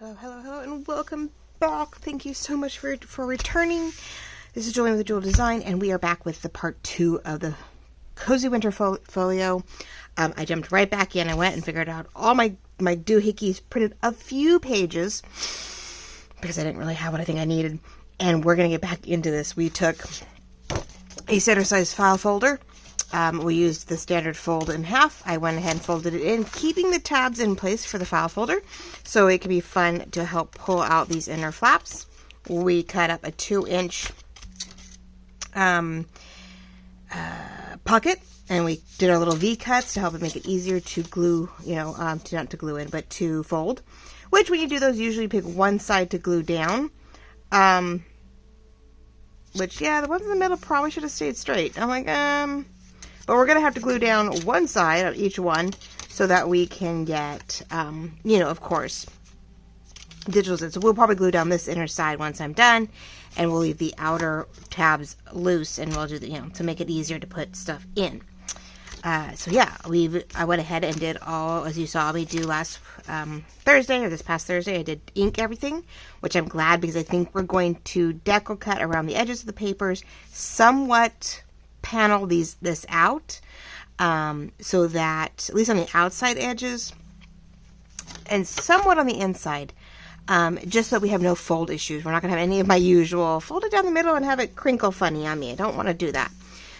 Hello, hello, hello, and welcome back. Thank you so much for returning. This is Julie with the Jewel Design, and we are back with the part 2 of the Cozy Winter Folio. I jumped right back in. I went and figured out all my doohickeys, printed a few pages because I didn't really have what I think I needed, and we're going to get back into this. We took a center size file folder. We used the standard fold in half. I went ahead and folded it in, keeping the tabs in place for the file folder, so it can be fun to help pull out these inner flaps. We cut up a 2-inch pocket, and we did our little V cuts to help it make it easier to glue, not to glue in, but to fold. Which, when you do those, usually pick one side to glue down. Which, yeah, the ones in the middle probably should have stayed straight. I'm like, but we're going to have to glue down one side of each one so that we can get, of course, digitals in. So we'll probably glue down this inner side once I'm done, and we'll leave the outer tabs loose, and we'll do the, to make it easier to put stuff in. So yeah, I went ahead and did all, as you saw me do last Thursday, or this past Thursday. I did ink everything, which I'm glad, because I think we're going to decal cut around the edges of the papers, somewhat panel this out, so that at least on the outside edges and somewhat on the inside, just so that we have no fold issues. We're not going to have any of my usual fold it down the middle and have it crinkle funny on me. I don't want to do that.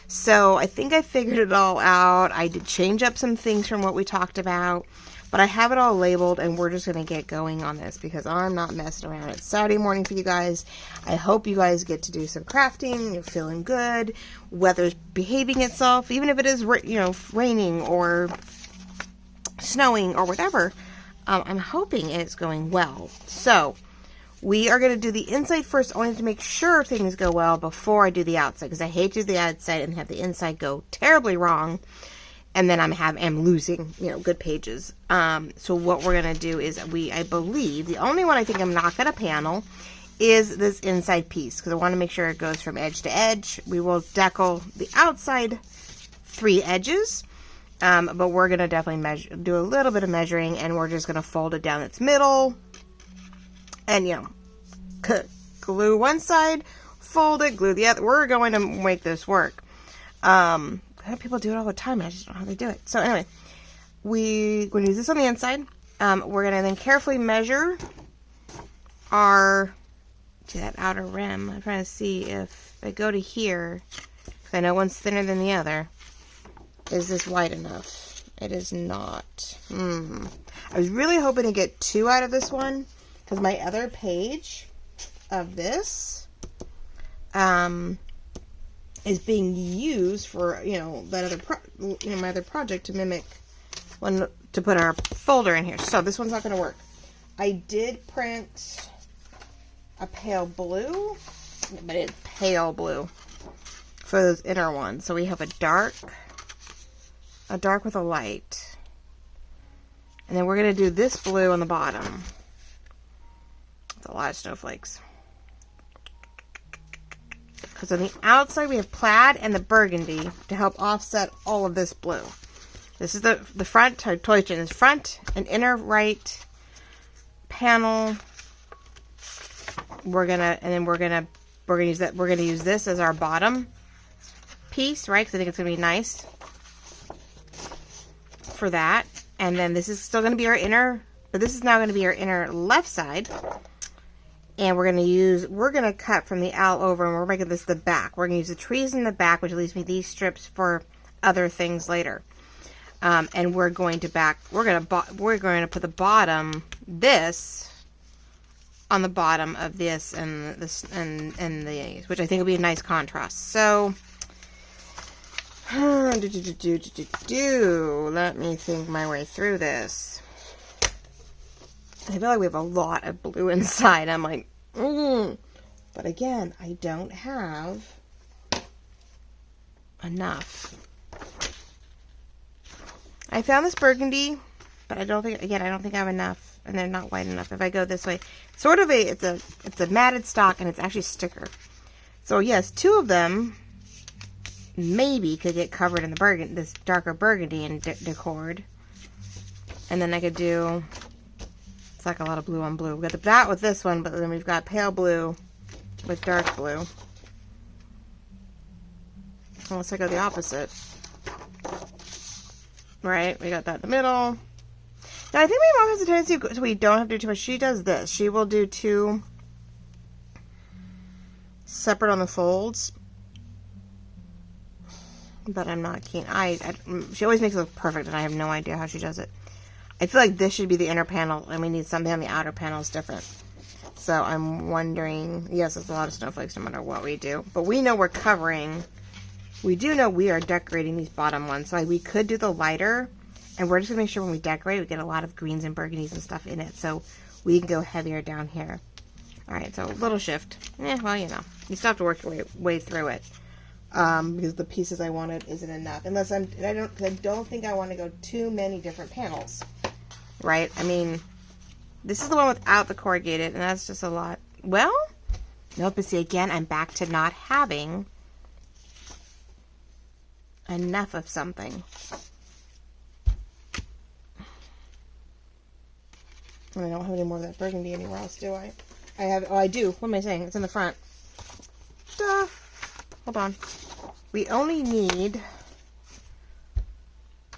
So I think I figured it all out. I did change up some things from what we talked about, but I have it all labeled, and we're just going to get going on this because I'm not messing around. It's Saturday morning for you guys. I hope you guys get to do some crafting. You're feeling good. Weather's behaving itself, even if it is, raining or snowing or whatever. I'm hoping it's going well. So we are going to do the inside first, only to make sure things go well before I do the outside, because I hate to do the outside and have the inside go terribly wrong, and then I'm losing, good pages. So what we're going to do is I believe, the only one I think I'm not going to panel is this inside piece, because I want to make sure it goes from edge to edge. We will decal the outside 3 edges, but we're going to definitely do a little bit of measuring, and we're just going to fold it down its middle, and, glue one side, fold it, glue the other. We're going to make this work. People do it all the time. I just don't know how they do it. So anyway, we're going to use this on the inside. We're going to then carefully measure that outer rim. I'm trying to see if I go to here, because I know one's thinner than the other. Is this wide enough? It is not. I was really hoping to get 2 out of this one, because my other page of this is being used for, that other my other project to mimic one, to put our folder in here. So this one's not going to work. I did print a pale blue, but it's pale blue for those inner ones. So we have a dark with a light, and then we're going to do this blue on the bottom. It's a lot of snowflakes. Because on the outside we have plaid and the burgundy to help offset all of this blue. This is the front, toy chain is front and inner right panel. We're gonna use that. We're gonna use this as our bottom piece, right? Because I think it's gonna be nice for that. And then this is still gonna be our inner, but this is now gonna be our inner left side. And we're going to cut from the owl over, and we're making this the back. We're going to use the trees in the back, which leaves me these strips for other things later. And we're going to put the bottom, this, on the bottom of this and this, and these, which I think will be a nice contrast. So, let me think my way through this. I feel like we have a lot of blue inside. I'm like, But again, I don't have enough. I found this burgundy, but I don't think I have enough, and they're not wide enough. If I go this way, it's a matted stock, and it's actually sticker. So yes, 2 of them maybe could get covered in the burgundy, this darker burgundy and decored. And then I could do It's like a lot of blue on blue. We've got that with this one, but then we've got pale blue with dark blue. Well, let's go the opposite. Right, we got that in the middle. Now, I think my mom has a tendency, so we don't have to do too much. She does this. She will do 2 separate on the folds. But I'm not keen. She always makes it look perfect, and I have no idea how she does it. I feel like this should be the inner panel, and we need something on the outer panel is different. So I'm wondering, yes, it's a lot of snowflakes no matter what we do. But we know we're covering, we do know we are decorating these bottom ones. So we could do the lighter, and we're just going to make sure when we decorate, we get a lot of greens and burgundies and stuff in it. So we can go heavier down here. Alright, so a little shift. Well, you know, you still have to work your way through it. Because the pieces I wanted isn't enough. Unless I don't think I want to go too many different panels. Right? I mean, this is the one without the corrugated, and that's just a lot. Well, nope, but see, again, I'm back to not having enough of something. And I don't have any more of that burgundy anywhere else, do I? I have, oh, I do. What am I saying? It's in the front. Duh. Hold on. We only need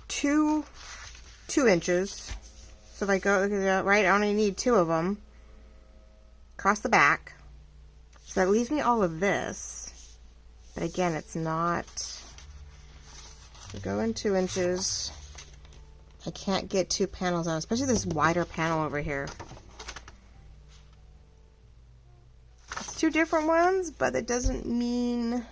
2 inches. So if I go, right, I only need 2 of them. Across the back. So that leaves me all of this. But again, it's not. So go in 2 inches. I can't get 2 panels on, especially this wider panel over here. It's 2 different ones, but it doesn't mean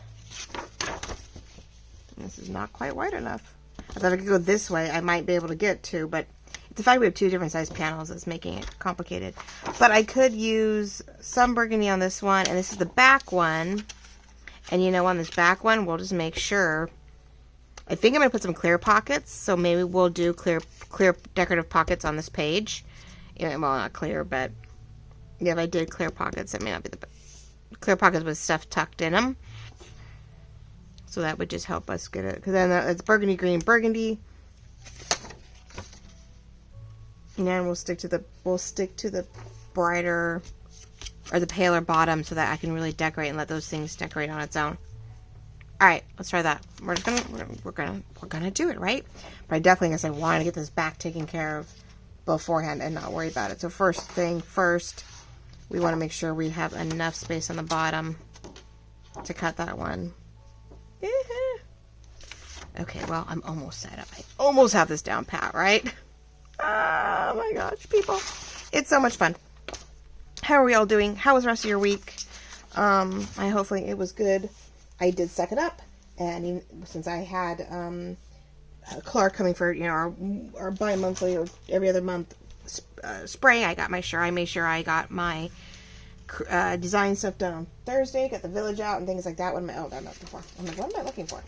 this is not quite wide enough. I thought I could go this way, I might be able to get 2, but the fact we have 2 different size panels is making it complicated. But I could use some burgundy on this one, and this is the back one. And you know, on this back one, we'll just make sure. I think I'm going to put some clear pockets, so maybe we'll do clear decorative pockets on this page. Yeah, well, not clear, but yeah, if I did clear pockets, it may not be the clear pockets with stuff tucked in them. So that would just help us get it, because then it's burgundy, green, burgundy. And then we'll stick to the brighter or the paler bottom so that I can really decorate and let those things decorate on its own. All right, let's try that. We're gonna do it, right? But I definitely guess I want to get this back taken care of beforehand and not worry about it. So first thing first, we want to make sure we have enough space on the bottom to cut that one. Okay, well, I'm almost set up. I almost have this down pat, right? Oh my gosh, people. It's so much fun. How are we all doing? How was the rest of your week? Hopefully it was good. I did suck it up. And since I had Clark coming for, you know, our bi-monthly or every other month spray, I made sure I got my design stuff done on Thursday, got the village out and things like that. What am I looking for?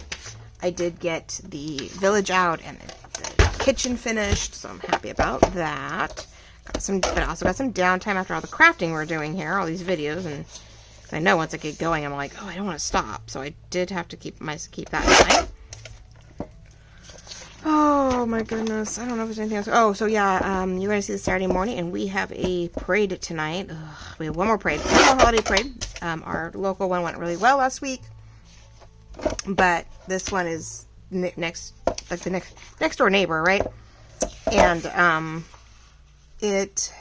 I did get the village out and the kitchen finished, so I'm happy about that. But I also got some downtime after all the crafting we're doing here, all these videos, and I know once I get going, I'm like, oh, I don't want to stop. So I did have to keep that in mind. Oh my goodness, I don't know if there's anything else. Oh, so yeah, you're going to see this Saturday morning, and we have a parade tonight. We have one more parade, one more holiday parade. Our local one went really well last week, but this one is next door neighbor, right? And it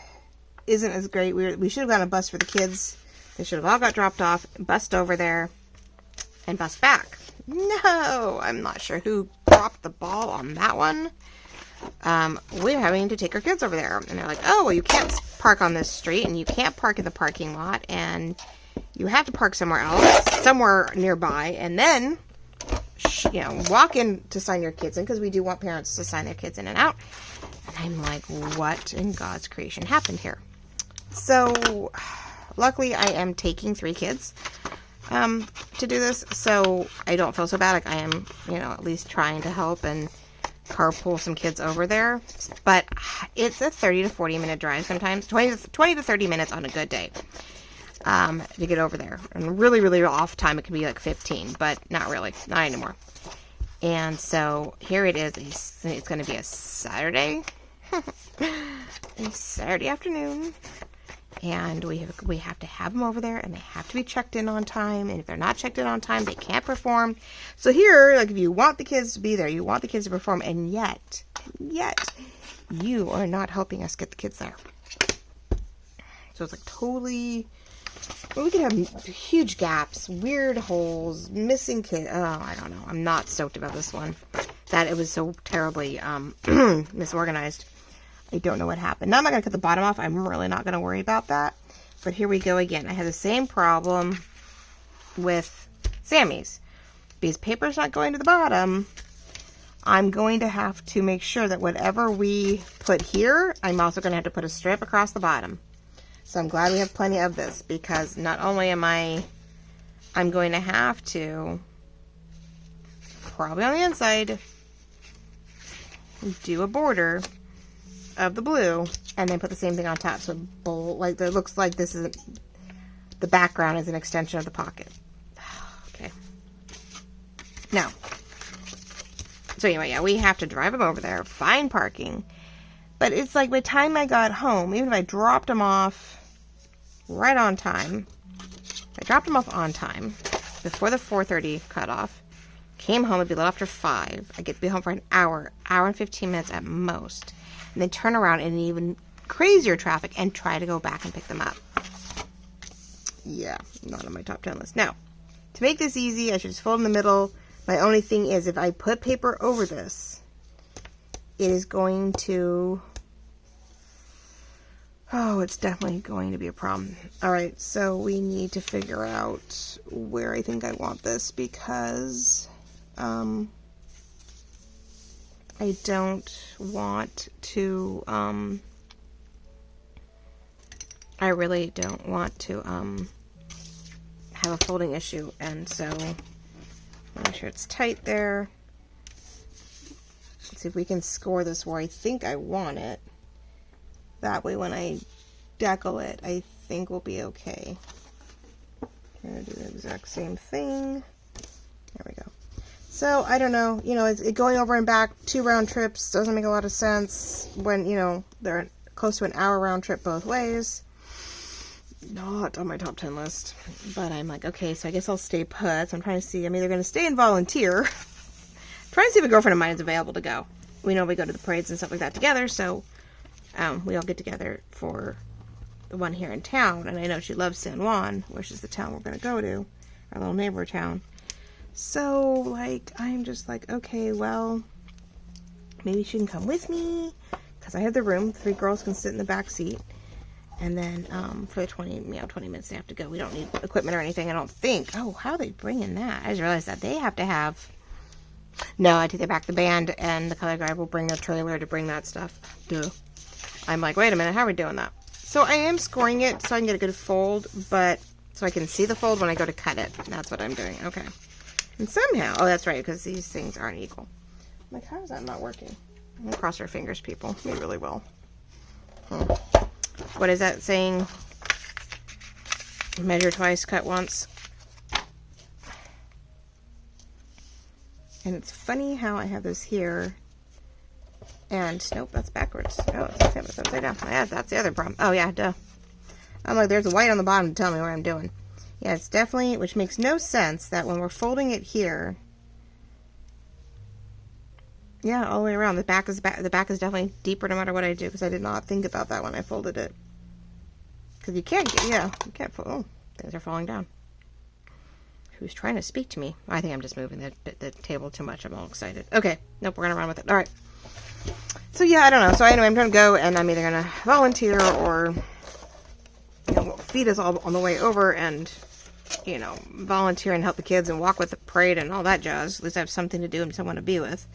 isn't as great. We should have gotten a bus for the kids. They should have all got dropped off, bussed over there, and bussed back. No, I'm not sure who dropped the ball on that one. We're having to take our kids over there. And they're like, oh, well, you can't park on this street, and you can't park in the parking lot, and you have to park somewhere else, somewhere nearby, and then, you know, walk in to sign your kids in, because we do want parents to sign their kids in and out. And I'm like, what in God's creation happened here? So, luckily, I am taking 3 kids to do this, so I don't feel so bad. Like, I am, you know, at least trying to help and carpool some kids over there. But it's a 30 to 40 minute drive sometimes, 20 to 30 minutes on a good day to get over there. And really, really off time, it can be like 15, but not really, not anymore. And so here it is. It's going to be a Saturday. It's Saturday afternoon, and we have to have them over there, and they have to be checked in on time, and if they're not checked in on time, they can't perform. So here, like, if you want the kids to be there, you want the kids to perform, and yet, you are not helping us get the kids there. So it's like totally, well, we could have huge gaps, weird holes, missing kids. Oh, I don't know. I'm not stoked about this one. That it was so terribly misorganized. I don't know what happened. Now I'm not going to cut the bottom off. I'm really not going to worry about that. But here we go again. I had the same problem with Sammy's. Because paper's not going to the bottom, I'm going to have to make sure that whatever we put here, I'm also going to have to put a strip across the bottom. So I'm glad we have plenty of this, because not only am I'm going to have to, probably on the inside, do a border of the blue, and then put the same thing on top, so like it looks like this is the background is an extension of the pocket. Okay. Now, so anyway, yeah, we have to drive them over there, find parking, but it's like by the time I got home, even if I dropped them off right on time, I dropped them off on time before the 4:30 cutoff. Came home, it'd be a little after 5. I get to be home for an hour and 15 minutes at most. And then turn around in even crazier traffic and try to go back and pick them up. Yeah, not on my top 10 list. Now, to make this easy, I should just fold in the middle. My only thing is, if I put paper over this, it is going to... Oh, it's definitely going to be a problem. Alright, so we need to figure out where I think I want this, because... I don't want to, I really don't want to, have a folding issue, and so, make sure it's tight there. Let's see if we can score this where I think I want it. That way when I decal it, I think we'll be okay. I'm going to do the exact same thing. There we go. So, I don't know, you know, it's going over and back 2 round trips doesn't make a lot of sense when, you know, they're close to an hour round trip both ways. Not on my top 10 list. But I'm like, okay, so I guess I'll stay put. So I'm trying to see, I'm either going to stay and volunteer. Trying to see if a girlfriend of mine is available to go. We know we go to the parades and stuff like that together, so we all get together for the one here in town. And I know she loves San Juan, which is the town we're going to go to, our little neighbor town. So, like, I'm just like, okay, well, maybe she can come with me, because I have the room. 3 girls can sit in the back seat, and then, for the 20 minutes they have to go. We don't need equipment or anything, I don't think. Oh, how are they bringing that? I just realized that they have to have, no, I take that back. The band and the color guy will bring a trailer to bring that stuff. Duh. I'm like, wait a minute, how are we doing that? So I am scoring it so I can get a good fold, but, so I can see the fold when I go to cut it. That's what I'm doing, okay. And somehow, oh, that's right, because these things aren't equal. I'm like, how is that not working? I'm going to cross our fingers, people. We really will. What is that saying? Measure twice, cut once. And it's funny how I have this here. And, nope, that's backwards. Oh, it's upside down. Yeah, that's the other problem. Oh, yeah, duh. I'm like, there's a white on the bottom to tell me what I'm doing. Yeah, it's definitely, which makes no sense that when we're folding it here, yeah, all the way around, the back is definitely deeper no matter what I do, because I did not think about that when I folded it. Because you can't get, yeah, you can't fold, oh, things are falling down. Who's trying to speak to me? I think I'm just moving the table too much. I'm all excited. Okay, nope, we're going to run with it. All right. So, yeah, I don't know. So, anyway, I'm going to go, and I'm either going to volunteer or, you know, feed us all on the way over and, you know, volunteer and help the kids and walk with the parade and all that jazz. At least I have something to do and someone to be with.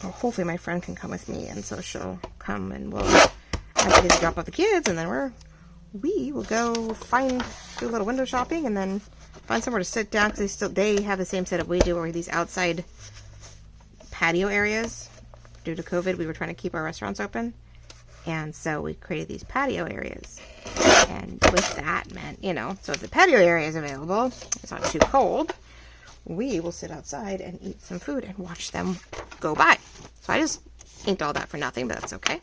Or hopefully my friend can come with me, and so she'll come and we'll actually drop off the kids, and then we will go do a little window shopping, and then find somewhere to sit down, because they have the same setup we do, where these outside patio areas. Due to COVID, we were trying to keep our restaurants open, and so we created these patio areas. And with that meant, you know, so if the patio area is available, it's not too cold, we will sit outside and eat some food and watch them go by. So I just inked all that for nothing, but that's okay.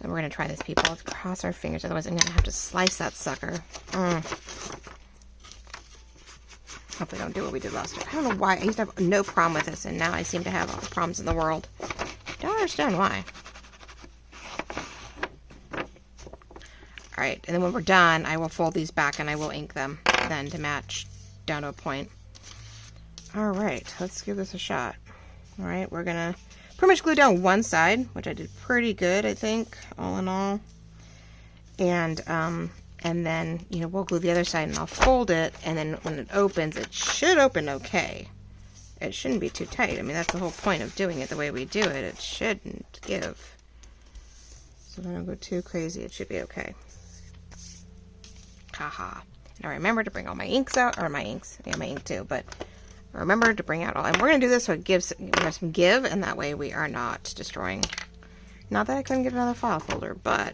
And we're going to try this, people. Let's cross our fingers. Otherwise, I'm going to have to slice that sucker. Hopefully I don't do what we did last year. I don't know why. I used to have no problem with this, and now I seem to have all the problems in the world. Don't understand why. Alright, and then when we're done, I will fold these back and I will ink them then to match down to a point. Alright, let's give this a shot. Alright, we're going to pretty much glue down one side, which I did pretty good, I think, all in all. And then, you know, we'll glue the other side and I'll fold it, and then when it opens, it should open okay. It shouldn't be too tight. I mean, that's the whole point of doing it the way we do it. It shouldn't give. So if I don't go too crazy, it should be okay. Haha. Now remember to bring all my inks out, or my inks, yeah, my ink too, but remember to bring out all, and we're going to do this so it gives, we have some give, and that way we are not destroying. Not that I couldn't get another file folder, but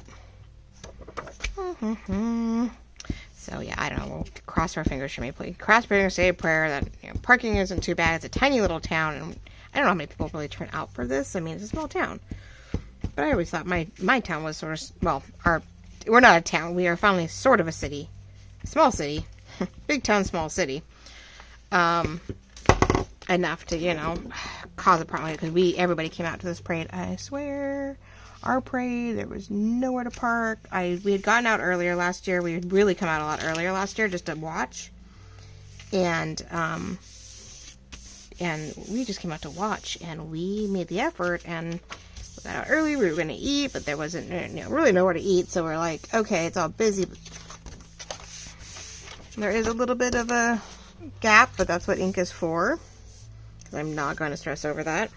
so yeah, I don't know, we'll cross our fingers for me, please. Cross our fingers, say a prayer that, you know, parking isn't too bad. It's a tiny little town, and I don't know how many people really turn out for this. I mean, it's a small town, but I always thought my town was sort of, well, we're not a town, we are finally sort of a city. Small city. Big town, small city. Enough to, you know, cause a problem, because everybody came out to this parade. I swear, our parade, there was nowhere to park. We had gotten out earlier last year. We had really come out a lot earlier last year just to watch. And we just came out to watch, and we made the effort, and we got out early. We were going to eat, but there wasn't, you know, really nowhere to eat, so we're like, okay, it's all busy, but there is a little bit of a gap, but that's what ink is for, because I'm not going to stress over that.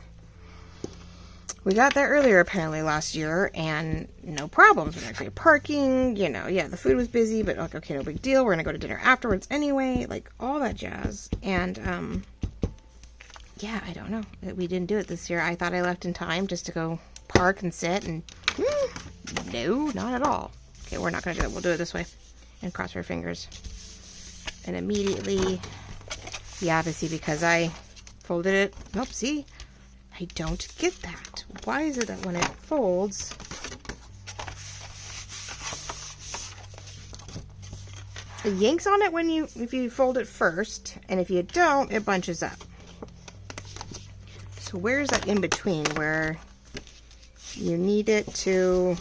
We got there earlier apparently last year, and no problems. We got great parking, you know, yeah, the food was busy, but like, okay, no big deal. We're going to go to dinner afterwards anyway, like all that jazz. And, yeah, I don't know. We didn't do it this year. I thought I left in time just to go park and sit, and no, not at all. Okay, we're not going to do that. We'll do it this way and cross our fingers. And immediately, yeah, obviously because I folded it. Nope, see? I don't get that. Why is it that when it folds, it yanks on it if you fold it first, and if you don't, it bunches up. So where's that in between where you need it to...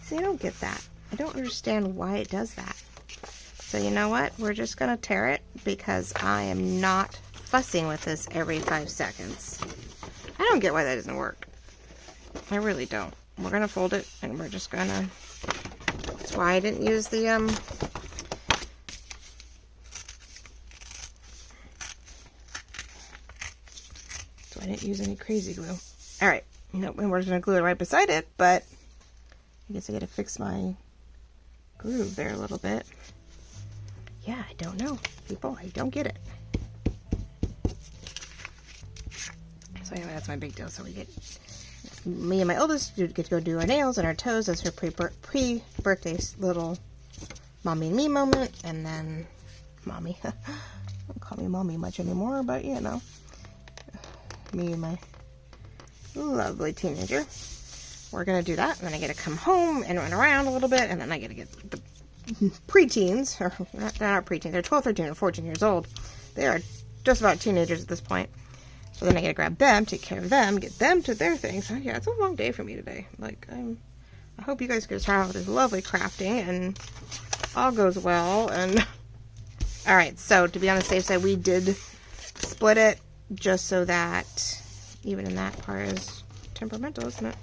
See, I don't get that. I don't understand why it does that. So you know what? We're just going to tear it, because I am not fussing with this every 5 seconds. I don't get why that doesn't work. I really don't. We're going to fold it, and we're just going to... That's why I didn't use the, So I didn't use any crazy glue. Alright. Nope, and we're just going to glue it right beside it, but I guess I got to fix my groove there a little bit. Yeah, I don't know, people. I don't get it. So anyway, that's my big deal. So me and my oldest get to go do our nails and our toes. That's her pre-birthday little mommy and me moment. And then mommy. Don't call me mommy much anymore, but you know. Me and my lovely teenager. We're going to do that. And then I get to come home and run around a little bit. And then I get to get the preteens, or not preteens, they're 12, 13, and 14 years old. They are just about teenagers at this point. So then I gotta grab them, take care of them, get them to their things. So yeah, it's a long day for me today. Like, I hope you guys get to try out this lovely crafting and all goes well. And alright, so to be on the safe side, we did split it just so that even in that part is temperamental, isn't it?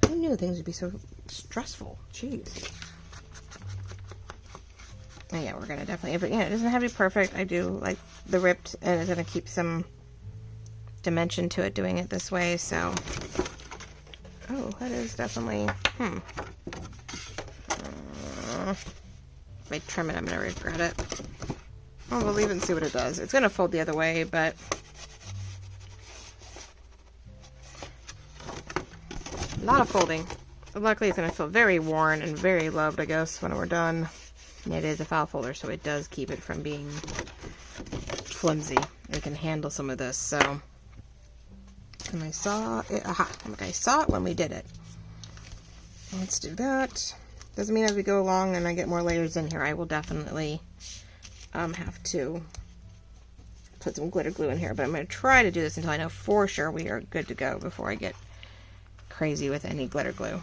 Who knew things would be so stressful? Jeez. And yeah, we're gonna definitely, it doesn't have to be perfect. I do like the ripped, and it's gonna keep some dimension to it doing it this way, so. Oh, that is definitely, if I trim it, I'm gonna regret it. Oh, we'll leave it and see what it does. It's gonna fold the other way, but lot of folding. Luckily, it's going to feel very worn and very loved, I guess, when we're done. And it is a file folder, so it does keep it from being flimsy. It can handle some of this, so. And I saw it, I saw it when we did it. Let's do that. Doesn't mean as we go along and I get more layers in here, I will definitely have to put some glitter glue in here, but I'm going to try to do this until I know for sure we are good to go before I get crazy with any glitter glue.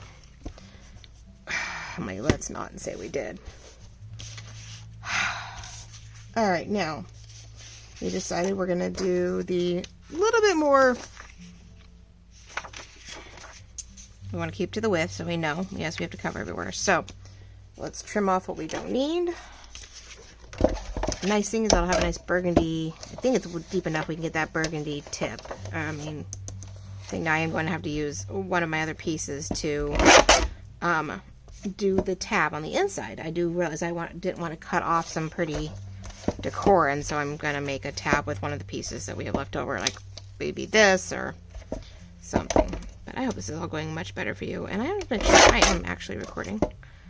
I'm like, let's not say we did. Alright, now we decided we're going to do the little bit more. We want to keep to the width so we know. Yes, we have to cover everywhere. So let's trim off what we don't need. The nice thing is I'll have a nice burgundy. I think it's deep enough we can get that burgundy tip. I think now I'm going to have to use one of my other pieces to do the tab on the inside. I do realize I didn't want to cut off some pretty decor, and so I'm going to make a tab with one of the pieces that we have left over, like maybe this or something. But I hope this is all going much better for you. And I am actually recording.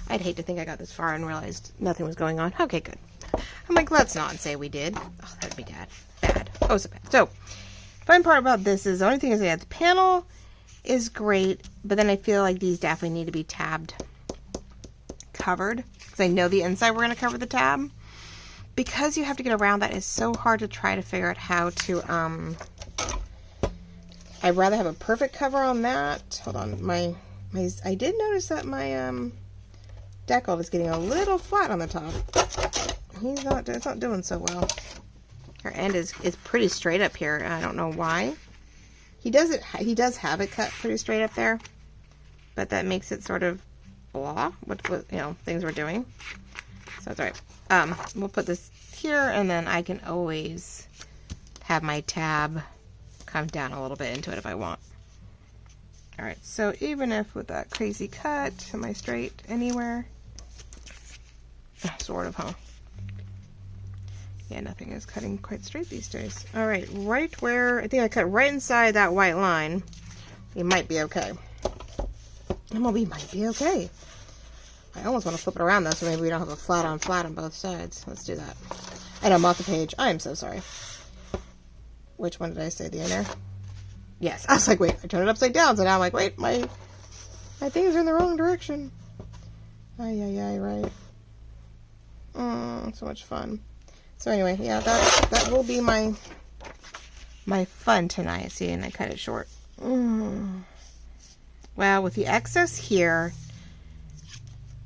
I'd hate to think I got this far and realized nothing was going on. Okay, good. I'm like, let's not say we did. Oh, that'd be bad. Oh, so bad. So, fun part about this is the only thing is that the panel is great, but then I feel like these definitely need to be tabbed, covered, because I know the inside we're going to cover the tab. Because you have to get around that, it's so hard to try to figure out how to, I'd rather have a perfect cover on that. Hold on, I did notice that my, decal is getting a little flat on the top. It's not doing so well. Her end is pretty straight up here. I don't know why. He does have it cut pretty straight up there, but that makes it sort of blah with things we're doing. So that's all right. We'll put this here, and then I can always have my tab come down a little bit into it if I want. All right. So even if with that crazy cut, am I straight anywhere? Sort of, huh? Yeah, nothing is cutting quite straight these days. All right, right where I think I cut right inside that white line, we might be okay. We might be okay. I almost want to flip it around though, so maybe we don't have a flat on both sides. Let's do that. And I'm off the page. I am so sorry. Which one did I say? The inner? Yes. I was like, wait, I turned it upside down, so now I'm like, wait, my things are in the wrong direction. Ay, right. So much fun. So anyway, yeah, that will be my fun tonight. See, and I cut it short. Well, with the excess here,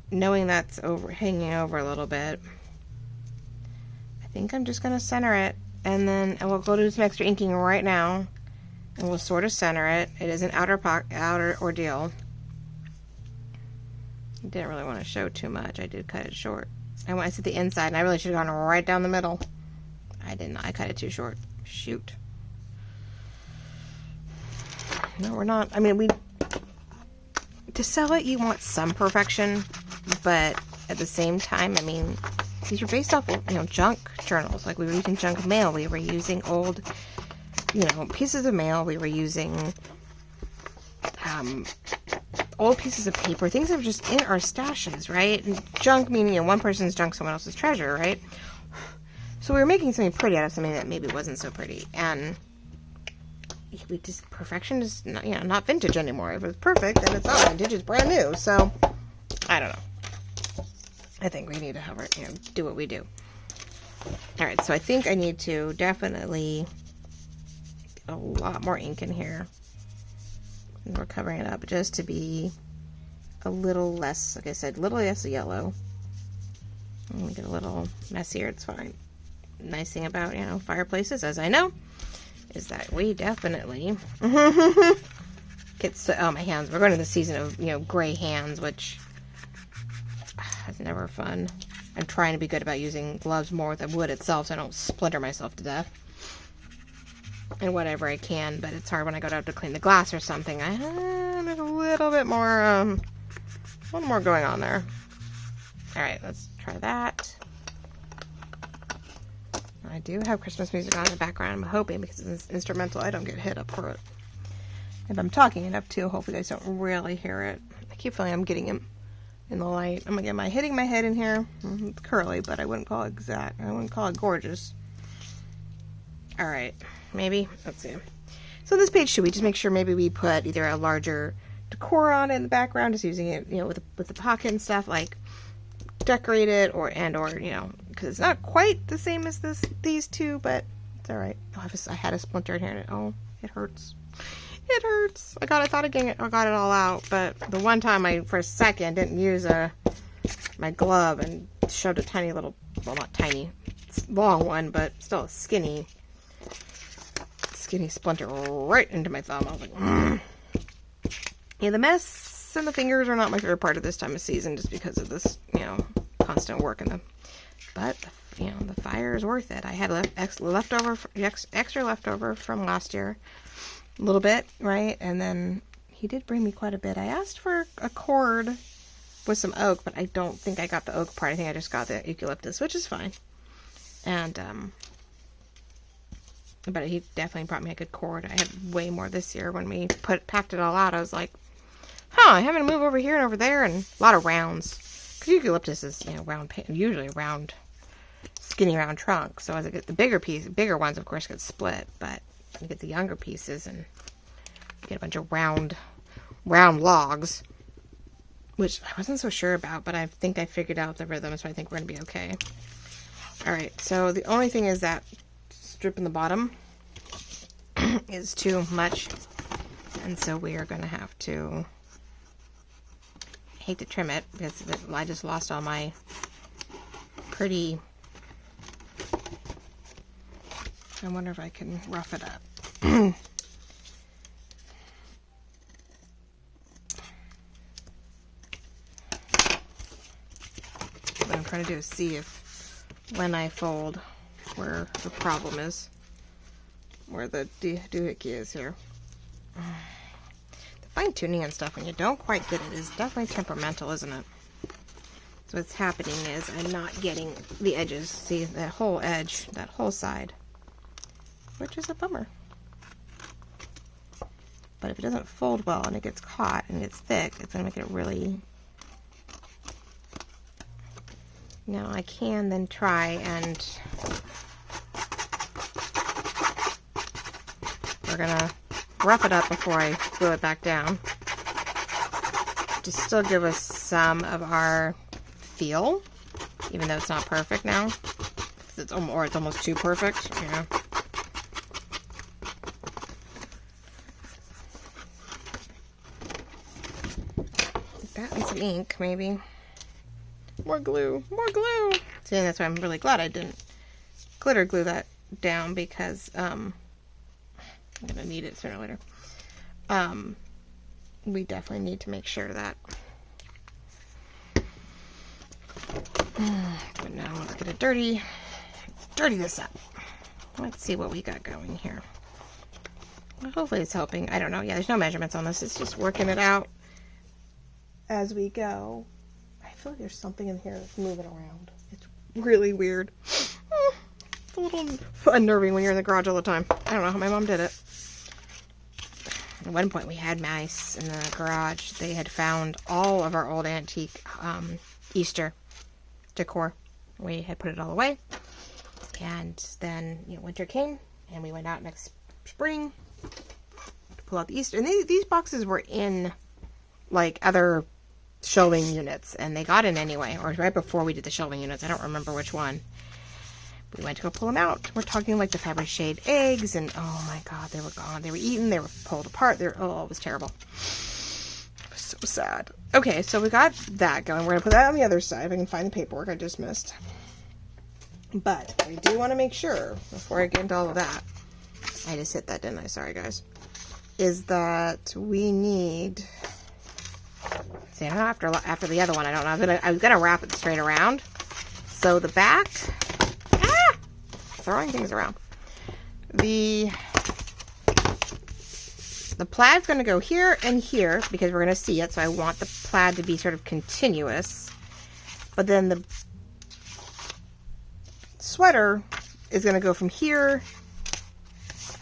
knowing that's hanging over a little bit, I think I'm just gonna center it, and then we'll go do some extra inking right now, and we'll sort of center it. It is an outer ordeal. I didn't really want to show too much. I did cut it short. I said the inside, and I really should have gone right down the middle. I didn't. I cut it too short. Shoot. No, we're not. I mean, to sell it, you want some perfection, but at the same time, I mean, these are based off of, junk journals. Like, we were using junk mail. We were using old, pieces of mail. We were using old pieces of paper, things that were just in our stashes, right? And junk meaning, one person's junk, someone else's treasure, right? So we were making something pretty out of something that maybe wasn't so pretty, and perfection is not vintage anymore. If it's perfect, then it's not vintage, it's brand new. So I don't know. I think we need to have it, do what we do. All right, so I think I need to definitely get a lot more ink in here. We're covering it up just to be a little less, like I said, a little less yellow. And we get a little messier, it's fine. Nice thing about, fireplaces, as I know, is that we definitely get, my hands, we're going to the season of, gray hands, which is never fun. I'm trying to be good about using gloves more with the wood itself so I don't splinter myself to death. And whatever I can, but it's hard when I go out to clean the glass or something. There's a little bit more, a little more going on there. All right, let's try that. I do have Christmas music on in the background. I'm hoping, because it's instrumental, I don't get hit up for it. If I'm talking it up too, hopefully you guys don't really hear it. I keep feeling I'm getting him in the light. I'm gonna get hitting my head in here. It's curly, but I wouldn't call it exact. I wouldn't call it gorgeous. All right, maybe. Let's see. So this page, should we just make sure maybe we put either a larger decor on it in the background, just using it, you know, with the pocket and stuff, like decorate it, or you know, because it's not quite the same as these two, but it's all right. Oh, I had a splinter in here. Oh, it hurts. It hurts. I thought I got it all out, but the one time for a second, didn't use my glove and shoved a tiny little, well, not tiny, long one, but still a skinny splinter right into my thumb. I was like, mm. Yeah, the mess and the fingers are not my favorite part of this time of season, just because of this, you know, constant work in them. But, you know, the fire is worth it. I had extra leftover from last year. A little bit, right? And then he did bring me quite a bit. I asked for a cord with some oak, but I don't think I got the oak part. I think I just got the eucalyptus, which is fine. And, but he definitely brought me a good cord. I had way more this year. When we packed it all out, I was like, huh, I'm having to move over here and over there, and a lot of rounds. Because eucalyptus is, you know, usually a round, skinny round trunk. So as I get the bigger ones, of course, get split, but you get the younger pieces and get a bunch of round logs, which I wasn't so sure about, but I think I figured out the rhythm, so I think we're going to be okay. Alright, so the only thing is that strip in the bottom is too much, and so we are going to have to, hate to trim it, because I just lost all my pretty, I wonder if I can rough it up. What I'm trying to do is see if, when I fold, where the problem is, where the doohickey is here. The fine tuning and stuff, when you don't quite get it, is definitely temperamental, isn't it? So what's happening is I'm not getting the edges. See, that whole edge, that whole side, which is a bummer. But if it doesn't fold well and it gets caught and it's thick, it's going to make it really... Now I can then try and... We're going to rough it up before I glue it back down, to still give us some of our feel, even though it's not perfect now. It's almost too perfect, you know. That and some ink, maybe. More glue, more glue. See, and that's why I'm really glad I didn't glitter glue that down, because I'm gonna need it sooner or later. We definitely need to make sure that. But now let's get it dirty this up. Let's see what we got going here. Well, hopefully it's helping. I don't know. Yeah, there's no measurements on this. It's just working it out as we go. I feel like there's something in here that's moving around. It's really weird. It's a little unnerving when you're in the garage all the time. I don't know how my mom did it. At one point we had mice in the garage. They had found all of our old antique Easter decor. We had put it all away. And then, you know, winter came and we went out next spring to pull out the Easter. And these boxes were in like other shelving units, and they got in anyway, or right before we did the shelving units. I don't remember which one. We went to go pull them out. We're talking like the Fabergé eggs, and oh my god, they were gone. They were eaten. They were pulled apart. Oh, it was terrible. It was so sad. Okay, so we got that going. We're gonna put that on the other side. If I can find the paperwork I just missed. But we do want to make sure, before I get into all of that, I just hit that, didn't I? Sorry, guys. Is that we need... See, I don't know, after the other one, I don't know. I'm gonna wrap it straight around. So the back... Throwing things around. The plaid's going to go here and here because we're going to see it, so I want the plaid to be sort of continuous. But then the sweater is going to go from here,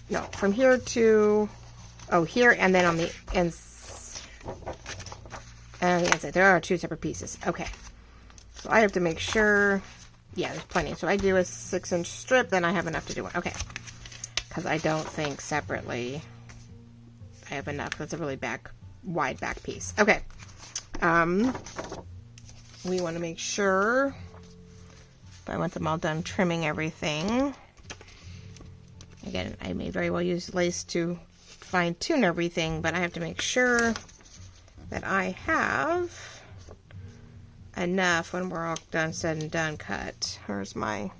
no, from here to Oh, here and then on the inside. There are 2 separate pieces. Okay. So I have to make sure. Yeah, there's plenty. So I do a 6-inch strip, then I have enough to do one. Okay. Because I don't think separately I have enough. That's a really wide back piece. Okay. We want to make sure. I want them all done trimming everything. Again, I may very well use lace to fine tune everything, but I have to make sure that I have enough when we're all done, said and done, cut. Here's my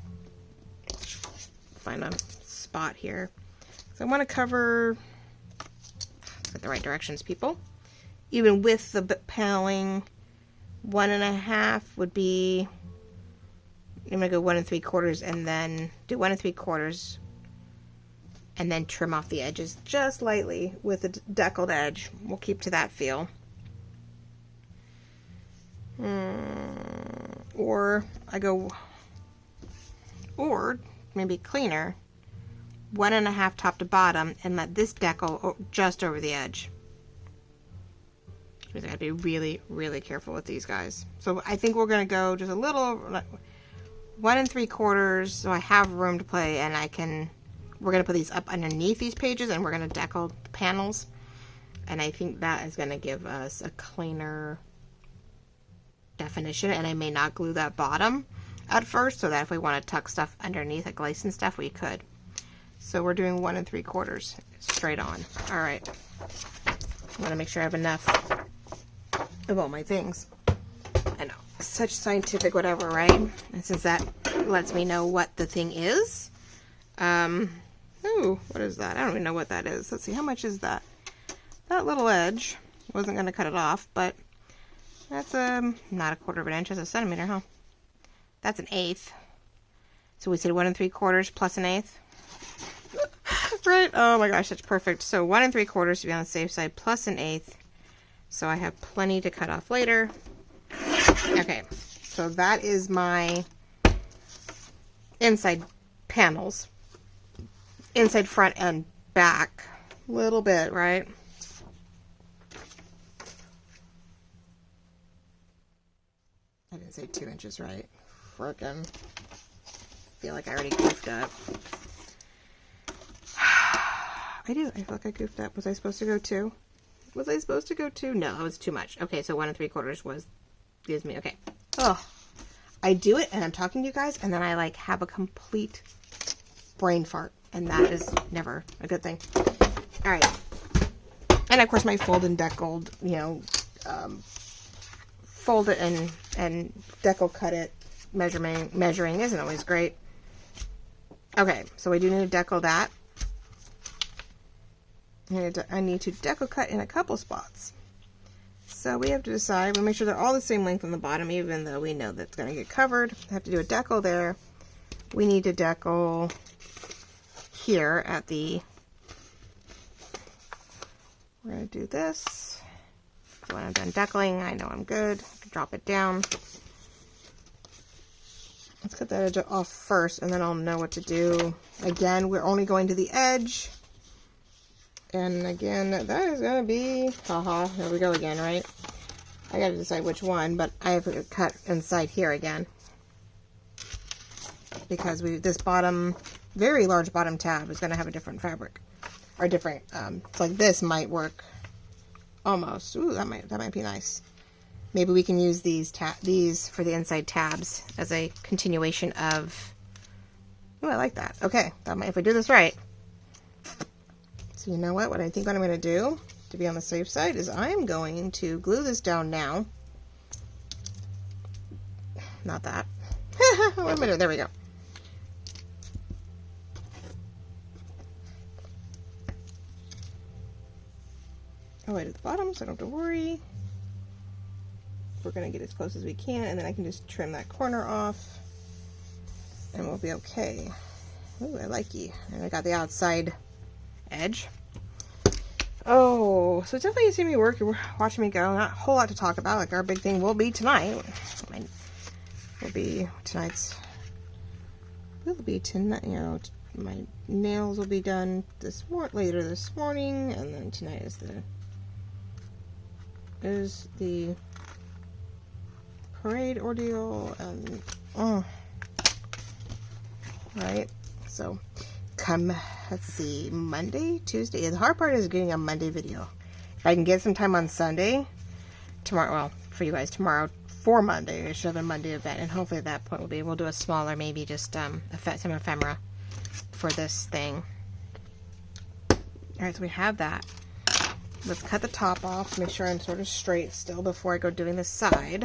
final spot here. So I want to cover, get the right directions, people. Even with the paneling, 1.5 would be, I'm going to go 1 3/4 and then do 1 3/4 and then trim off the edges just lightly with a deckled edge. We'll keep to that feel. Or maybe cleaner, 1.5 top to bottom and let this deckle just over the edge. I gotta be really, really careful with these guys. So I think we're gonna go just a little, 1 3/4, so I have room to play, and we're gonna put these up underneath these pages, and we're gonna deckle the panels, and I think that is gonna give us a cleaner definition. And I may not glue that bottom at first, so that if we want to tuck stuff underneath, like lace and stuff, we could. So we're doing 1 3/4 straight on. All right. I want to make sure I have enough of all my things. I know, such scientific whatever, right? And since that lets me know what the thing is. Ooh, what is that? I don't even know what that is. Let's see, how much is that? That little edge, wasn't going to cut it off, but that's not 1/4 inch, that's a centimeter, huh? That's 1/8. So we said 1 3/4 plus 1/8. Right? Oh my gosh, that's perfect. So 1 3/4 to be on the safe side, plus 1/8. So I have plenty to cut off later. Okay, so that is my inside panels. Inside, front, and back. A little bit, right? I didn't say 2 inches, right? Frickin'. Feel like I already goofed up. I do. I feel like I goofed up. Was I supposed to go 2? Was I supposed to go 2? No, it was too much. Okay, so 1 3/4 gives me, okay. Oh, I do it, and I'm talking to you guys, and then I, like, have a complete brain fart, and that is never a good thing. All right. And, of course, my fold and deckled, fold it and deckle cut it, measuring isn't always great. Okay, so we do need to deckle that. I need to deckle cut in a couple spots. So we have to decide, we make sure they're all the same length on the bottom, even though we know that's going to get covered. I have to do a deckle there. We need to deckle here at the, we're going to do this. So when I'm done deckling, I know I'm good. I can drop it down. Let's cut that edge off first, and then I'll know what to do. Again, we're only going to the edge. And again, that is going to be, haha, there we go again, right? I got to decide which one, but I have to cut inside here again. Because this bottom, very large bottom tab is going to have a different fabric. Or different, like this might work almost. Ooh, that might be nice. Maybe we can use these for the inside tabs as a continuation of, ooh, I like that. Okay, if we do this right. So you know what I think what I'm going to do to be on the safe side is I'm going to glue this down now. Not that. Wait a minute, there we go. All the way to the bottom, so I don't have to worry. We're going to get as close as we can, and then I can just trim that corner off, and we'll be okay. Ooh, I like you. And I got the outside edge. Oh, so definitely you see me work, you're watching me go. Not a whole lot to talk about. Like our big thing will be tonight. Will be tonight, my nails will be done later this morning, and then tonight is the parade ordeal, and right. So let's see, Monday, Tuesday. Yeah, the hard part is getting a Monday video. If I can get some time on Sunday, tomorrow, well, for you guys tomorrow, for Monday, I should have a Monday event, and hopefully at that point we'll be able to do a smaller, maybe just some ephemera for this thing. Alright, so we have that. Let's cut the top off, make sure I'm sort of straight still before I go doing this side.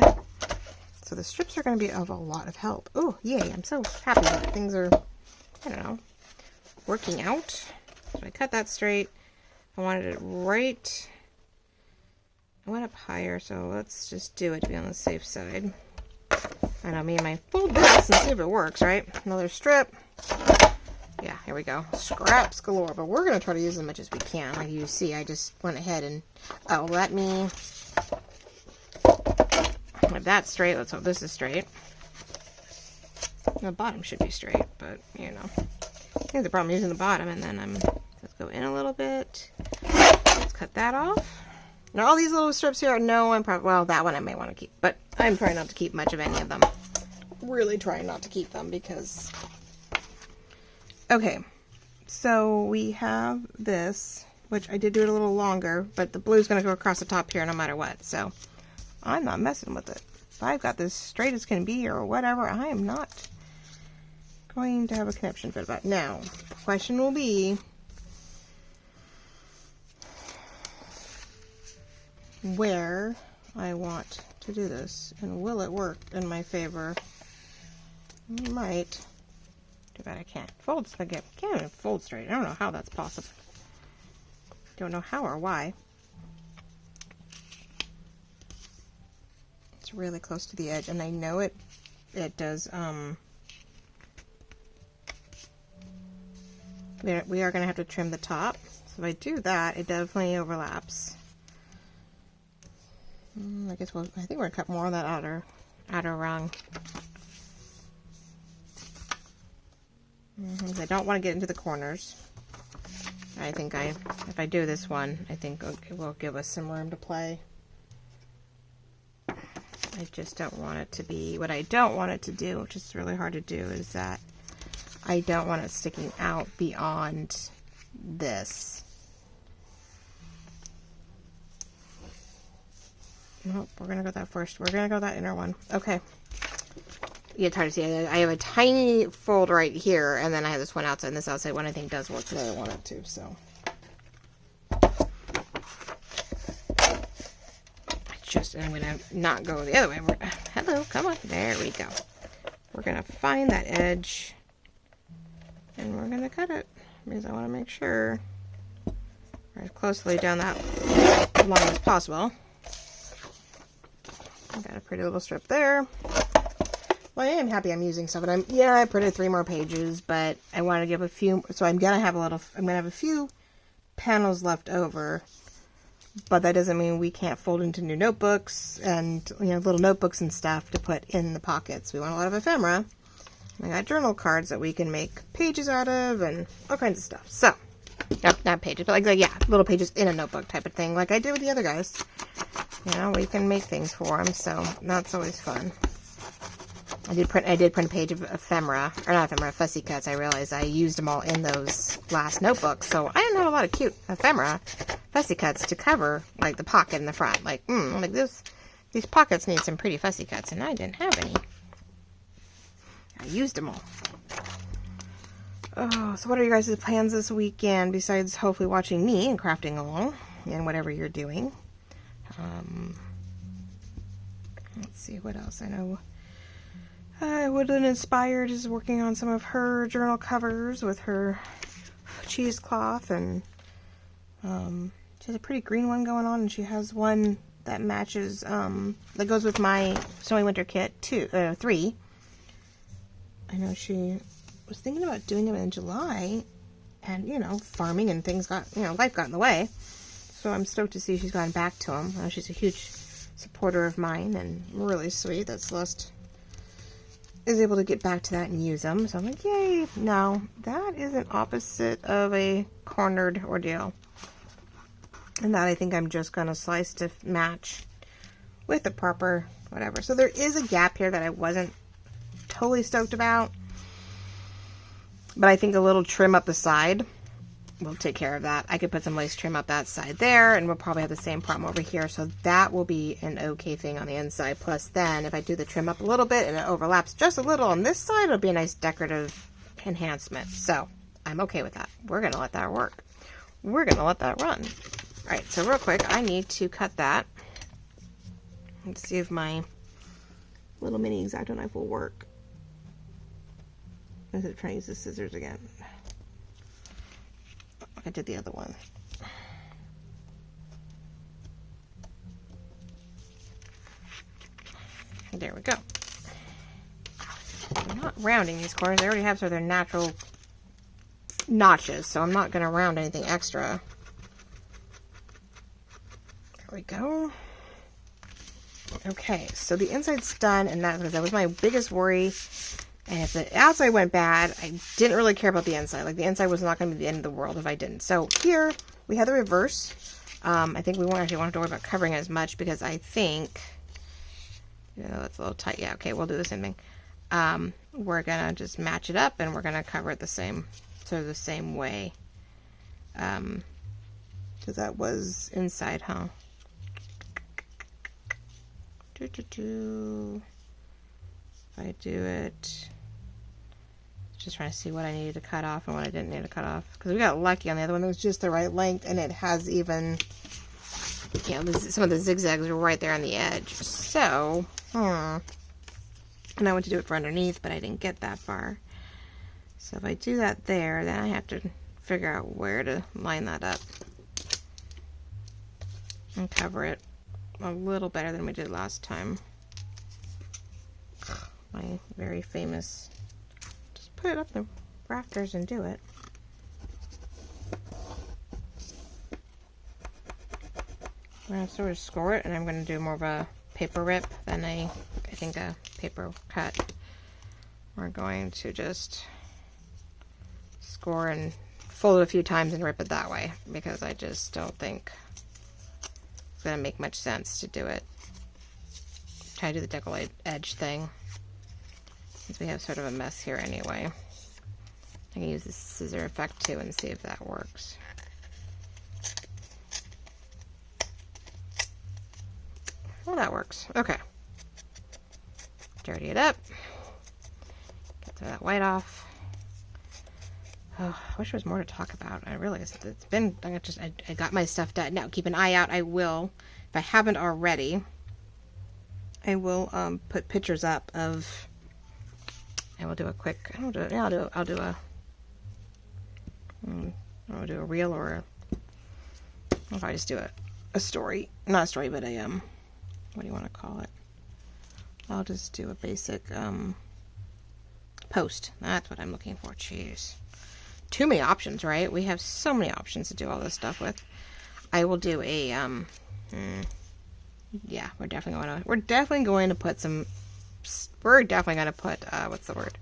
So the strips are going to be of a lot of help. Oh, yay, I'm so happy that things are, I don't know, working out. So I cut that straight. I wanted it right. I went up higher, so let's just do it to be on the safe side. I know, me and my fold this and see if it works, right? Another strip. Yeah, here we go. Scraps galore, but we're going to try to use as much as we can. Like you see, I just went ahead and, let me have that straight. Let's hope this is straight. The bottom should be straight, but, you know. I think the problem using the bottom, and then let's go in a little bit. Let's cut that off. Now all these little strips here, well, that one I may want to keep, but I'm trying not to keep much of any of them. Really trying not to keep them because... Okay, so we have this, which I did do it a little longer, but the blue's going to go across the top here no matter what, so I'm not messing with it. If I've got this straight as can be or whatever, I am not going to have a conniption fit about it. Now, the question will be, where I want to do this, and will it work in my favor? Might. Too bad I can't fold spaghetti. Can't even fold straight. I don't know how that's possible. Don't know how or why. It's really close to the edge, and I know it does. We are going to have to trim the top. So if I do that, it definitely overlaps. I guess I think we're going to cut more of that outer rung. I don't want to get into the corners. I think if I do this one, I think it will give us some room to play. I just don't want it to be, what I don't want it to do, which is really hard to do, is that I don't want it sticking out beyond this. Nope, we're going to go that first. We're going to go that inner one. Okay. Yeah, it's hard to see. I have a tiny fold right here, and then I have this one outside, and this outside one I think does work the way I want it to, so. I'm going to not go the other way. Hello, come on. There we go. We're going to find that edge, and we're going to cut it, because I want to make sure we're as closely down that line as possible. Got a pretty little strip there. Well, I am happy I'm using stuff, and I printed 3 more pages, but I want to give a few, so I'm gonna have a few panels left over, but that doesn't mean we can't fold into new notebooks and, little notebooks and stuff to put in the pockets. We want a lot of ephemera. I got journal cards that we can make pages out of and all kinds of stuff. So, not pages, but little pages in a notebook type of thing, like I did with the other guys. We can make things for them, so that's always fun. I did print a page of ephemera, or not ephemera, fussy cuts. I realized I used them all in those last notebooks, so I didn't have a lot of cute ephemera, fussy cuts to cover, like, the pocket in the front. Like, these pockets need some pretty fussy cuts, and I didn't have any. I used them all. Oh, so what are your guys' plans this weekend, besides hopefully watching me and crafting along, and whatever you're doing? Let's see, what else? I know Woodland Inspired is working on some of her journal covers with her cheesecloth, and she has a pretty green one going on, and she has one that matches, that goes with my Snowy Winter Kit 3. I know she was thinking about doing them in July, and, farming and things life got in the way. So I'm stoked to see she's gone back to them. She's a huge supporter of mine and really sweet that Celeste is able to get back to that and use them. So I'm like, yay. No, that is an opposite of a cornered ordeal. And that I think I'm just going to slice to match with the proper whatever. So there is a gap here that I wasn't totally stoked about. But I think a little trim up the side will take care of that. I could put some lace trim up that side there, and we'll probably have the same problem over here. So that will be an okay thing on the inside. Plus then, if I do the trim up a little bit and it overlaps just a little on this side, it'll be a nice decorative enhancement. So I'm okay with that. We're going to let that work. We're going to let that run. All right, so real quick, I need to cut that. Let's see if my little mini X-Acto knife will work. I'm trying to use the scissors again. I did the other one. There we go. I'm not rounding these corners. I already have sort of their natural notches, so I'm not going to round anything extra. There we go. Okay, so the inside's done, and that was my biggest worry. And if the outside went bad, I didn't really care about the inside. Like, the inside was not going to be the end of the world if I didn't. So here, we have the reverse. I think we won't actually have to worry about covering as much, because I think, you know, it's a little tight. Yeah, okay, we'll do the same thing. We're going to just match it up, and we're going to cover it the same, sort of the same way. Because that was inside, huh? If I do it, just trying to see what I needed to cut off and what I didn't need to cut off, because we got lucky on the other one. It was just the right length, and it has even, you know, some of the zigzags are right there on the edge. So, and I went to do it for underneath, but I didn't get that far. So if I do that there, then I have to figure out where to line that up and cover it a little better than we did last time. My very famous, just put it up the rafters and do it. I'm going to sort of score it, and I'm going to do more of a paper rip than I think a paper cut. We're going to just score and fold it a few times and rip it that way, because I just don't think it's going to make much sense to do it. Try to do the decollete edge thing, since we have sort of a mess here anyway. I can use the scissor effect too and see if that works. Well, that works. Okay. Dirty it up. Get some of that white off. Oh, I wish there was more to talk about. I realize it's been, I got my stuff done. Now, keep an eye out. I will, if I haven't already, I will put pictures up of, I will do a quick, I'll do a reel, or if I just do a story, not a story, but a, what do you want to call it? I'll just do a basic post. That's what I'm looking for. Jeez. Too many options, right? We have so many options to do all this stuff with. I will do a, yeah, we're definitely going to put some, what's the word?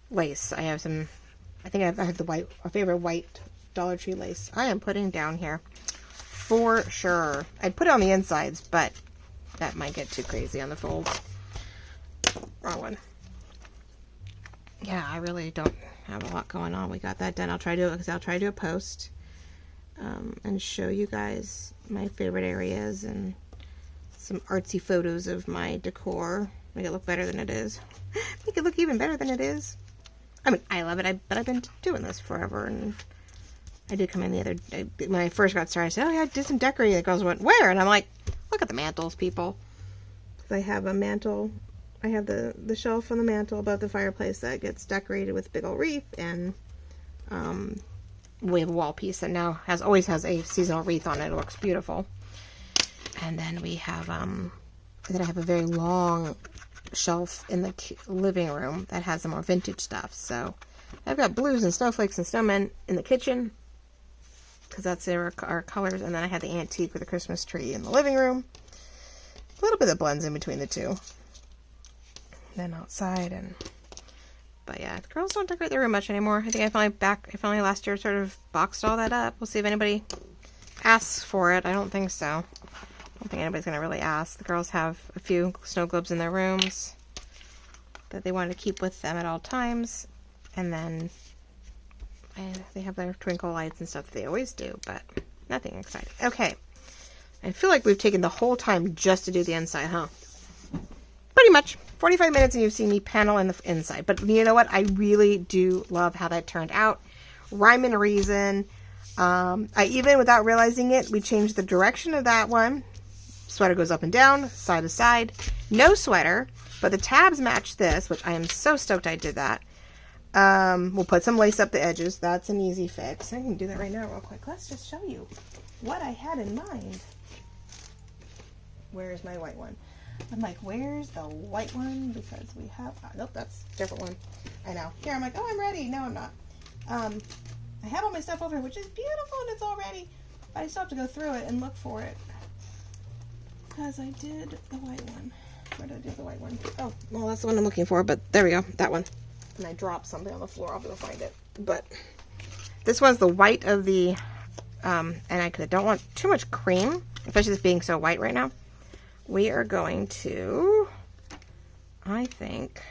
Lace. I have some, I think I have the our favorite white Dollar Tree lace. I am putting down here for sure. I'd put it on the insides, but that might get too crazy on the folds. Wrong one. Yeah, I really don't have a lot going on. We got that done. I'll try to do a post and show you guys my favorite areas and some artsy photos of my decor. Make it look better than it is. Make it look even better than it is. I mean, I love it, but I've been doing this forever, and I did come in the other day. When I first got started, I said, oh yeah, I did some decorating. The girls went, where? And I'm like, look at the mantles, people. I have a mantle. I have the shelf on the mantle above the fireplace that gets decorated with a big old wreath, and we have a wall piece that now always has a seasonal wreath on it. It looks beautiful. And then we have then I have a very long shelf in the living room that has some more vintage stuff. So I've got blues and snowflakes and snowmen in the kitchen, because that's our colors. And then I had the antique with the Christmas tree in the living room. A little bit that blends in between the two. then outside. But yeah, the girls don't decorate their room much anymore. I think I finally last year sort of boxed all that up. We'll see if anybody asks for it. I don't think so. I don't think anybody's gonna really ask. The girls have a few snow globes in their rooms that they wanted to keep with them at all times, and then they have their twinkle lights and stuff that they always do, but nothing exciting. Okay, I feel like we've taken the whole time just to do the inside, huh? Pretty much 45 minutes and you've seen me panel in the inside, but you know what? I really do love how that turned out. Rhyme and reason. I even, without realizing it, we changed the direction of that one. Sweater goes up and down, side to side. No sweater, but the tabs match this, which I am so stoked I did that. We'll put some lace up the edges. That's an easy fix. I can do that right now real quick. Let's just show you what I had in mind. Where's my white one? I'm like, where's the white one? Because we have, nope, that's a different one. I know. Here, I'm like, oh, I'm ready. No, I'm not. I have all my stuff over here, which is beautiful and it's all ready. But I still have to go through it and look for it. Because I did the white one. Where did I do the white one? Oh, well, that's the one I'm looking for, but there we go. That one. And I dropped something on the floor. I'll be able to find it. But this was the white of the, and I don't want too much cream, especially this being so white right now. We are going to, I think,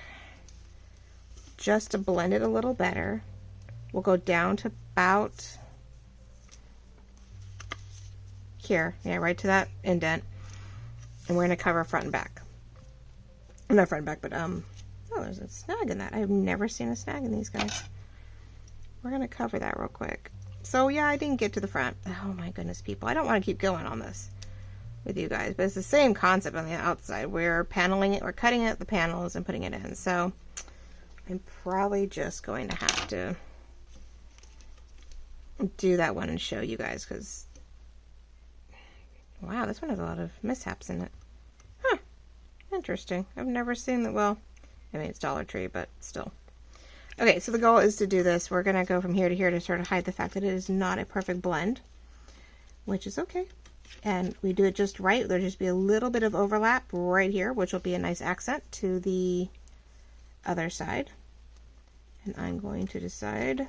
just to blend it a little better, we'll go down to about here. Yeah, right to that indent. And we're going to cover front and back. Not front and back, but, oh, there's a snag in that. I've never seen a snag in these guys. We're going to cover that real quick. So, yeah, I didn't get to the front. Oh, my goodness, people. I don't want to keep going on this with you guys, but it's the same concept on the outside. We're paneling it, we're cutting out the panels and putting it in. So, I'm probably just going to have to do that one and show you guys, because, wow, this one has a lot of mishaps in it. Huh. Interesting. I've never seen that. Well, I mean, it's Dollar Tree, but still. Okay, so the goal is to do this. We're going to go from here to here to sort of hide the fact that it is not a perfect blend, which is okay. And we do it just right. There'll just be a little bit of overlap right here, which will be a nice accent to the other side. And I'm going to decide,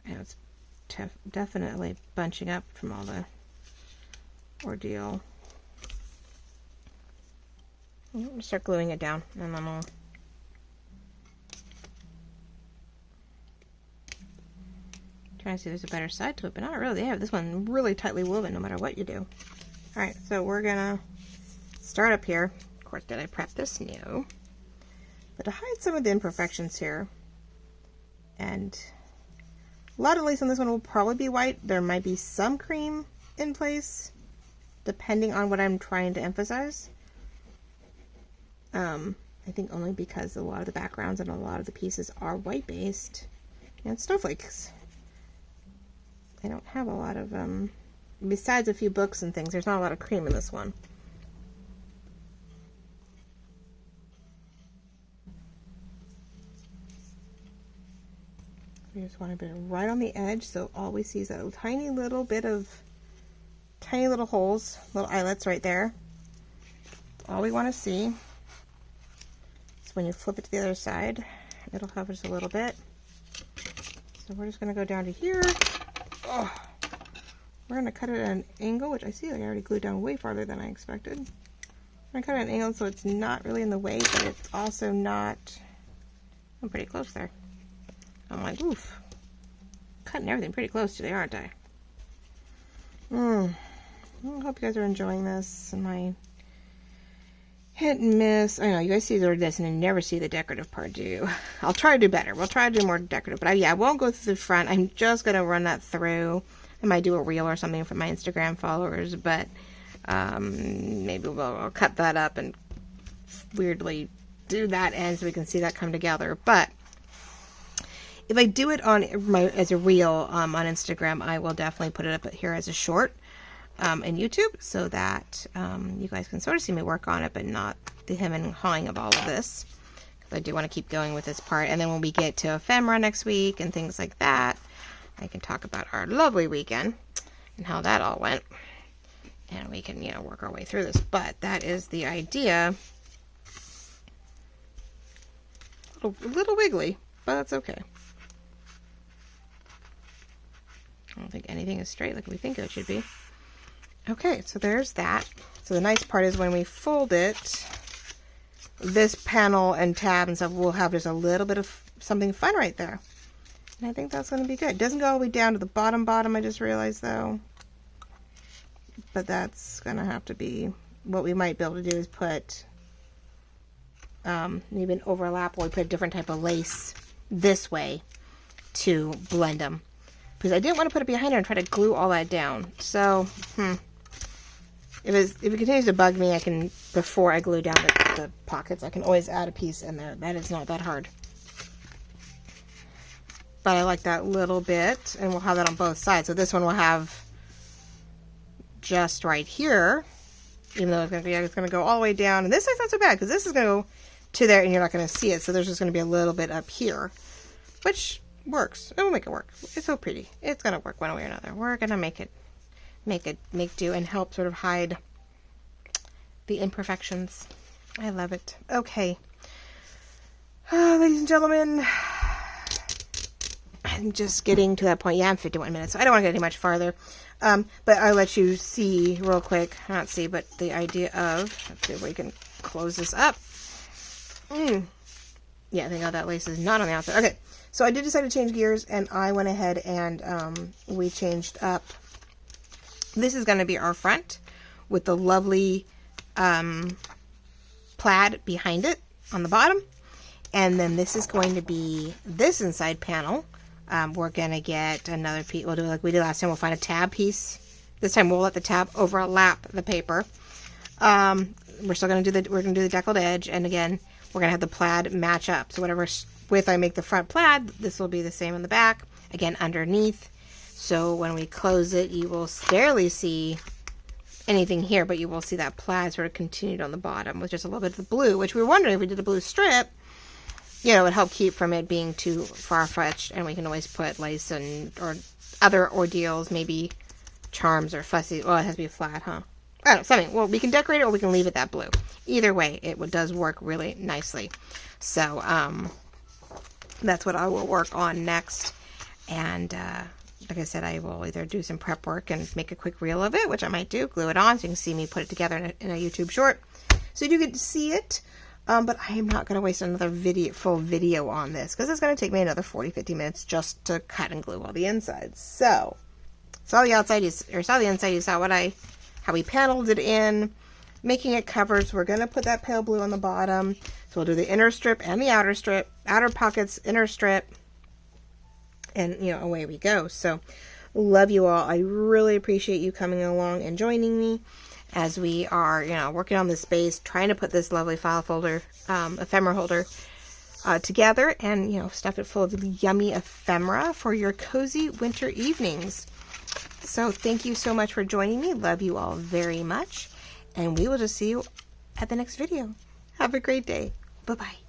and it's definitely bunching up from all the ordeal. I'm going to start gluing it down, and then I'll try to see if there's a better side to it, but not really. They have this one really tightly woven no matter what you do. Alright, so we're going to start up here. Of course, did I prep this? No. But to hide some of the imperfections here, and a lot of lace on this one will probably be white. There might be some cream in place, depending on what I'm trying to emphasize. I think only because a lot of the backgrounds and a lot of the pieces are white based and snowflakes. I don't have a lot of, besides a few books and things, there's not a lot of cream in this one. We just want to put it right on the edge, so all we see is a tiny little bit of, tiny little holes, little eyelets right there. All we want to see. So when you flip it to the other side, it'll cover just a little bit. So we're just going to go down to here. Oh, we're going to cut it at an angle, which I see I already glued down way farther than I expected. I'm going to cut it at an angle so it's not really in the way, but it's also not, I'm pretty close there. I'm like, oof, cutting everything pretty close today, aren't I? I hope you guys are enjoying this and my hit and miss. I know you guys see this and you never see the decorative part, do you? I'll try to do better. We'll try to do more decorative, but yeah, I won't go through the front. I'm just going to run that through. I might do a reel or something for my Instagram followers, but maybe I'll cut that up and weirdly do that end so we can see that come together. But if I do it on as a reel on Instagram, I will definitely put it up here as a short in YouTube, so that you guys can sort of see me work on it, but not the hem and hawing of all of this, because I do want to keep going with this part. And then when we get to ephemera next week and things like that, I can talk about our lovely weekend and how that all went, and we can, you know, work our way through this. But that is the idea A little wiggly, but that's okay. I don't think anything is straight like we think it should be. Okay, so there's that. So the nice part is when we fold it, this panel and tab and stuff will have just a little bit of something fun right there. And I think that's going to be good. It doesn't go all the way down to the bottom, I just realized though. But that's going to have to be, what we might be able to do is put maybe an overlap, or we put a different type of lace this way to blend them. Because I didn't want to put it behind her and try to glue all that down. So, if it continues to bug me, I can, before I glue down the pockets, I can always add a piece in there. That is not that hard. But I like that little bit, and we'll have that on both sides. So this one will have just right here, even though it's going to go all the way down. And this side's not so bad, because this is going to go to there, and you're not going to see it. So there's just going to be a little bit up here, which works. It will make it work. It's so pretty. It's going to work one way or another. We're going to make do and help sort of hide the imperfections. I love it. Okay. Ladies and gentlemen, I'm just getting to that point. Yeah, I'm 51 minutes, so I don't want to get any much farther. But I'll let you see real quick. Not see, but the idea of, let's see if we can close this up. Yeah, I think all that lace is not on the outside. Okay. So I did decide to change gears, and I went ahead and we changed up. This is going to be our front with the lovely plaid behind it on the bottom. And then this is going to be this inside panel. We're going to get another piece. We'll do it like we did last time. We'll find a tab piece. This time we'll let the tab overlap the paper. We're still going to do we're going to do the deckled edge. And again, we're going to have the plaid match up. So whatever width I make the front plaid, this will be the same on the back. Again, underneath. So when we close it, you will barely see anything here, but you will see that plaid sort of continued on the bottom with just a little bit of the blue, which we were wondering if we did a blue strip, you know, it would help keep from it being too far-fetched, and we can always put lace and or other ordeals, maybe charms or fussy. Well, it has to be flat, huh? I don't know, something. Well, we can decorate it or we can leave it that blue. Either way, it does work really nicely. So, that's what I will work on next. And, like I said, I will either do some prep work and make a quick reel of it, which I might do, glue it on so you can see me put it together in a YouTube short. So you do get to see it. But I am not going to waste another video, full video on this, because it's going to take me another 40-50 minutes just to cut and glue all the insides. So, saw the outside, saw the inside, you saw how we paneled it in, making it covered. So we're going to put that pale blue on the bottom. So we'll do the inner strip and the outer strip, outer pockets, inner strip, and, you know, away we go. So, love you all. I really appreciate you coming along and joining me as we are, you know, working on this space, trying to put this lovely file folder, ephemera holder together, and, you know, stuff it full of yummy ephemera for your cozy winter evenings. So thank you so much for joining me. Love you all very much, and we will just see you at the next video. Have a great day. Bye-bye.